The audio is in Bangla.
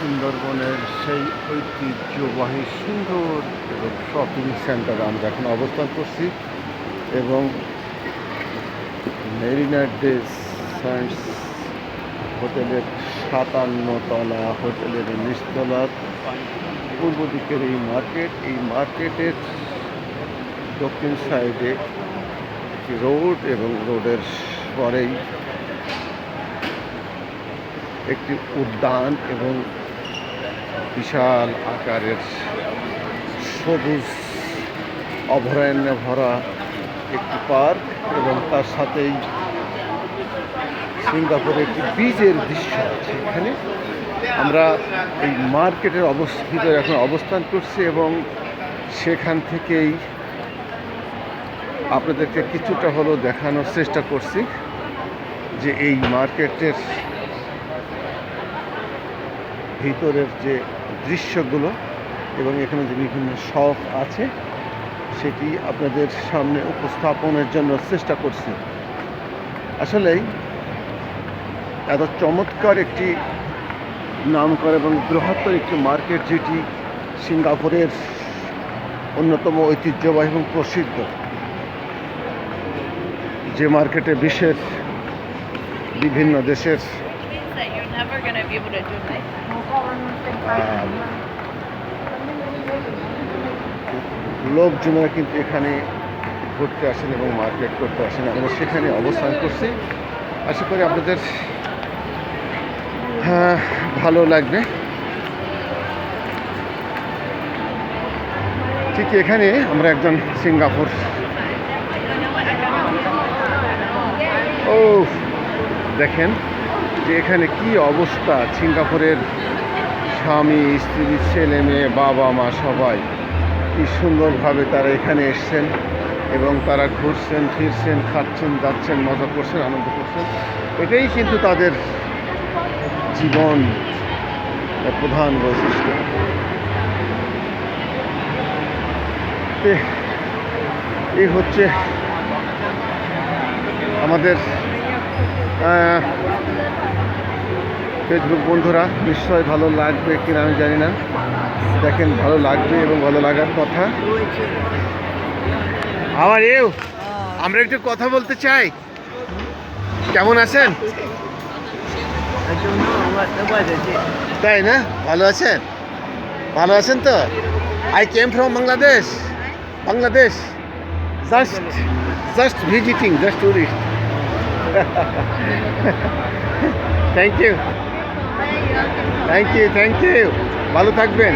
সুন্দরবনের সেই ঐতিহ্যবাহী সুন্দর এবং শপিং সেন্টারে আমরা এখন অবস্থান করছি এবং মেরিনা ডে সায়েন্স হোটেলের 57 তলা হোটেলের নিচতলার পূর্ব দিকের এই মার্কেটের দক্ষিণ সাইডে একটি রোড এবং রোডের পরেই একটি উদ্যান এবং বিশাল আকারের সবুজ অভয়ারণ্যে ভরা একটি পার্ক এবং তার সাথেই সিঙ্গাপুরের একটি বীচের দৃশ্য আছে। এখানে আমরা এই মার্কেটের ভিতরে এখন অবস্থান করছি এবং সেখান থেকেই আপনাদেরকে কিছুটা হলেও দেখানোর চেষ্টা করছি যে এই মার্কেটের ভিতরের যে দৃশ্যগুলো এবং এখানে যে বিভিন্ন শপ আছে সেটি আপনাদের সামনে উপস্থাপনের জন্য চেষ্টা করছি। আসলেই এত চমৎকার একটি নামকরা এবং বৃহত্তর একটি মার্কেট, যেটি সিঙ্গাপুরের অন্যতম ঐতিহ্যবাহী এবং প্রসিদ্ধ, যে মার্কেটে বিশ্বের বিভিন্ন দেশের লোকজনেরা কিন্তু এখানে ঘুরতে আসেন এবং মার্কেট করতে আসেন। আমরা সেখানে অবস্থান করছি, আশা করি আপনাদের ভালো লাগবে। ঠিক এখানে আমরা একজন সিঙ্গাপুর দেখেন যে এখানে কি অবস্থা, সিঙ্গাপুরের স্বামী স্ত্রী ছেলে মেয়ে বাবা মা সবাই কি সুন্দরভাবে তারা এখানে এসছেন এবং তারা ঘুরছেন ফিরছেন, খাচ্ছেন যাচ্ছেন, মজা করছেন, আনন্দ করছেন। এটাই কিন্তু তাদের জীবন প্রধান বৈশিষ্ট্য। এই হচ্ছে আমাদের ফেসবুক বন্ধুরা, নিশ্চয়ই ভালো লাগবে কিনা আমি জানি না। দেখেন, ভালো লাগবে এবং ভালো লাগার কথা। আমার আমরা একটু কথা বলতে চাই। কেমন আছেন? তাই না? ভালো আছেন? ভালো আছেন তো? I came from Bangladesh. Just visiting, just tourist. Thank you. ভালো থাকবেন।